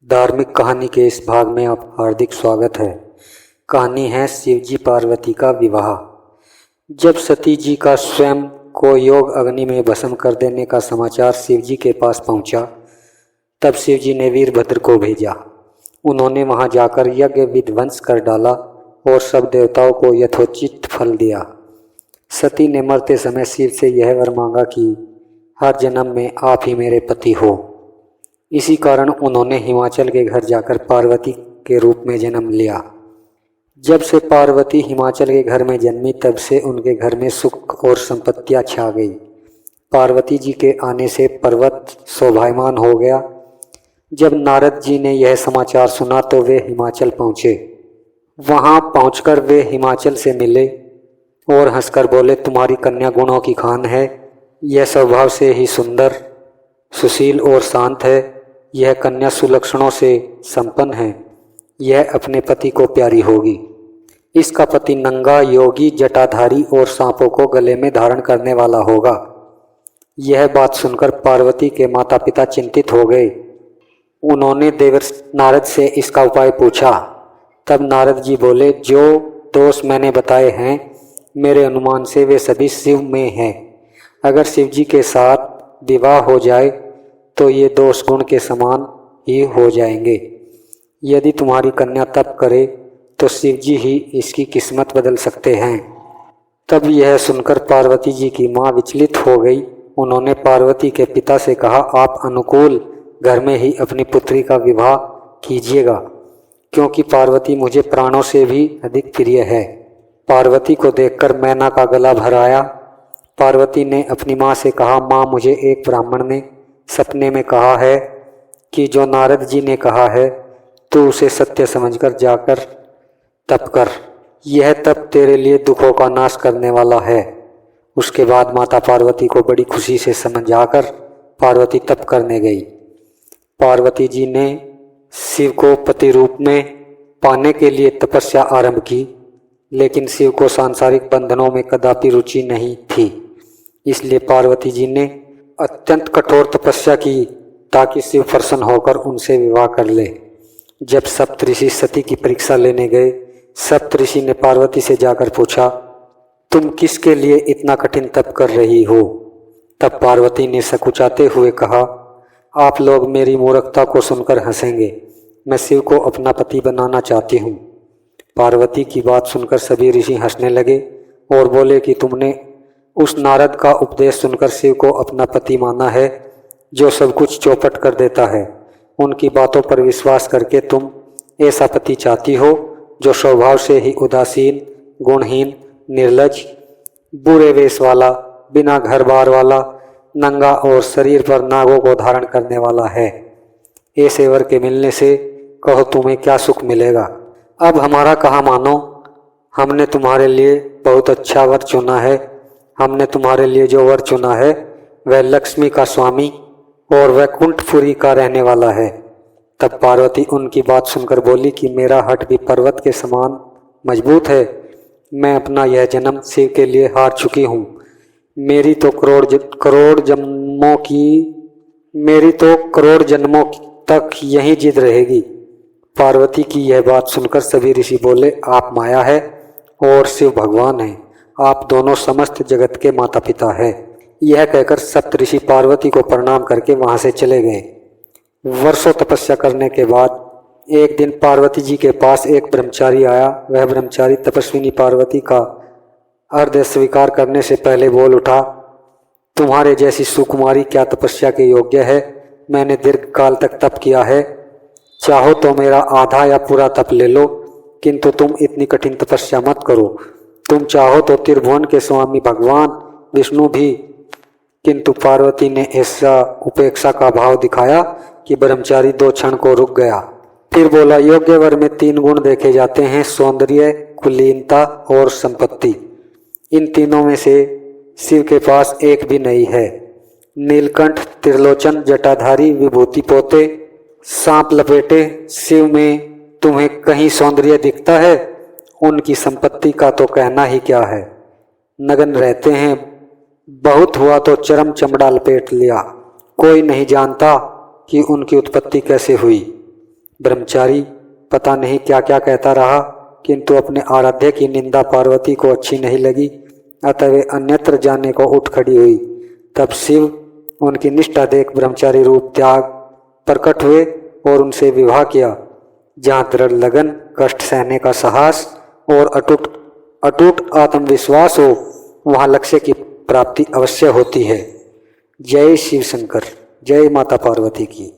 धार्मिक कहानी के इस भाग में आप हार्दिक स्वागत है। कहानी है शिवजी पार्वती का विवाह। जब सती जी का स्वयं को योग अग्नि में भस्म कर देने का समाचार शिवजी के पास पहुंचा, तब शिवजी ने वीरभद्र को भेजा। उन्होंने वहां जाकर यज्ञ विध्वंस कर डाला और सब देवताओं को यथोचित फल दिया। सती ने मरते समय शिव से यह वर मांगा कि हर जन्म में आप ही मेरे पति हो। इसी कारण उन्होंने हिमाचल के घर जाकर पार्वती के रूप में जन्म लिया। जब से पार्वती हिमाचल के घर में जन्मी, तब से उनके घर में सुख और संपत्तियां छा गई। पार्वती जी के आने से पर्वत शोभायमान हो गया। जब नारद जी ने यह समाचार सुना तो वे हिमाचल पहुँचे। वहां पहुंचकर वे हिमाचल से मिले और हंसकर बोले, तुम्हारी कन्या गुणों की खान है। यह स्वभाव से ही सुंदर, सुशील और शांत है। यह कन्या सुलक्षणों से संपन्न है। यह अपने पति को प्यारी होगी। इसका पति नंगा, योगी, जटाधारी और सांपों को गले में धारण करने वाला होगा। यह बात सुनकर पार्वती के माता पिता चिंतित हो गए। उन्होंने देवर्षि नारद से इसका उपाय पूछा। तब नारद जी बोले, जो दोष मैंने बताए हैं, मेरे अनुमान से वे सभी शिव में हैं। अगर शिव जी के साथ विवाह हो जाए तो ये दोष गुण के समान ही हो जाएंगे। यदि तुम्हारी कन्या तप करे तो शिव जी ही इसकी किस्मत बदल सकते हैं। तब यह सुनकर पार्वती जी की माँ विचलित हो गई। उन्होंने पार्वती के पिता से कहा, आप अनुकूल घर में ही अपनी पुत्री का विवाह कीजिएगा, क्योंकि पार्वती मुझे प्राणों से भी अधिक प्रिय है। पार्वती को देखकर मैना का गला भर आया। पार्वती ने अपनी माँ से कहा, माँ, मुझे एक ब्राह्मण ने सपने में कहा है कि जो नारद जी ने कहा है तू उसे सत्य समझकर जाकर तप कर। यह तप तेरे लिए दुखों का नाश करने वाला है। उसके बाद माता पार्वती को बड़ी खुशी से समझाकर पार्वती तप करने गई। पार्वती जी ने शिव को पति रूप में पाने के लिए तपस्या आरंभ की, लेकिन शिव को सांसारिक बंधनों में कदापि रुचि नहीं थी। इसलिए पार्वती जी ने अत्यंत कठोर तपस्या की ताकि शिव प्रसन्न होकर उनसे विवाह कर ले। जब सप्तऋषि सती की परीक्षा लेने गए, सप्तऋषि ने पार्वती से जाकर पूछा, तुम किसके लिए इतना कठिन तप कर रही हो? तब पार्वती ने सकुचाते हुए कहा, आप लोग मेरी मूर्खता को सुनकर हंसेंगे। मैं शिव को अपना पति बनाना चाहती हूँ। पार्वती की बात सुनकर सभी ऋषि हंसने लगे और बोले कि तुमने उस नारद का उपदेश सुनकर शिव को अपना पति माना है, जो सब कुछ चौपट कर देता है। उनकी बातों पर विश्वास करके तुम ऐसा पति चाहती हो जो स्वभाव से ही उदासीन, गुणहीन, निर्लज, बुरे वेश वाला, बिना घर बार वाला, नंगा और शरीर पर नागों को धारण करने वाला है। ऐसे वर के मिलने से कहो तुम्हें क्या सुख मिलेगा। अब हमारा कहा मानो, हमने तुम्हारे लिए बहुत अच्छा वर चुना है। हमने तुम्हारे लिए जो वर चुना है वह लक्ष्मी का स्वामी और वैकुंठपुरी का रहने वाला है। तब पार्वती उनकी बात सुनकर बोली कि मेरा हठ भी पर्वत के समान मजबूत है। मैं अपना यह जन्म शिव के लिए हार चुकी हूँ। मेरी तो करोड़ जन्मों तक यही जिद रहेगी। पार्वती की यह बात सुनकर सभी ऋषि बोले, आप माया है और शिव भगवान है। आप दोनों समस्त जगत के माता पिता हैं। यह कहकर सप्तऋषि पार्वती को प्रणाम करके वहां से चले गए। वर्षों तपस्या करने के बाद एक दिन पार्वती जी के पास एक ब्रह्मचारी आया। वह ब्रह्मचारी तपस्विनी पार्वती का अर्घ्य स्वीकार करने से पहले बोल उठा, तुम्हारे जैसी सुकुमारी क्या तपस्या के योग्य है? मैंने दीर्घ काल तक तप किया है। चाहो तो मेरा आधा या पूरा तप ले लो, किंतु तुम इतनी कठिन तपस्या मत करो। तुम चाहो तो त्रिभुवन के स्वामी भगवान विष्णु भी। किंतु पार्वती ने ऐसा उपेक्षा का भाव दिखाया कि ब्रह्मचारी 2 क्षण को रुक गया। फिर बोला, योग्य वर में 3 गुण देखे जाते हैं, सौंदर्य, कुलीनता और संपत्ति। इन तीनों में से शिव के पास एक भी नहीं है। नीलकंठ, त्रिलोचन, जटाधारी, विभूति पोते, सांप लपेटे शिव में तुम्हें कहीं सौंदर्य दिखता है? उनकी संपत्ति का तो कहना ही क्या है। नग्न रहते हैं, बहुत हुआ तो चरम चमड़ा लपेट लिया। कोई नहीं जानता कि उनकी उत्पत्ति कैसे हुई। ब्रह्मचारी पता नहीं क्या क्या कहता रहा, किंतु अपने आराध्य की निंदा पार्वती को अच्छी नहीं लगी, अतः वे अन्यत्र जाने को उठ खड़ी हुई। तब शिव उनकी निष्ठा देख ब्रह्मचारी रूप त्याग प्रकट हुए और उनसे विवाह किया। जहाँ दृढ़ लगन, कष्ट सहने का साहस और अटूट आत्मविश्वास हो, वहाँ लक्ष्य की प्राप्ति अवश्य होती है। जय शिव शंकर, जय माता पार्वती की।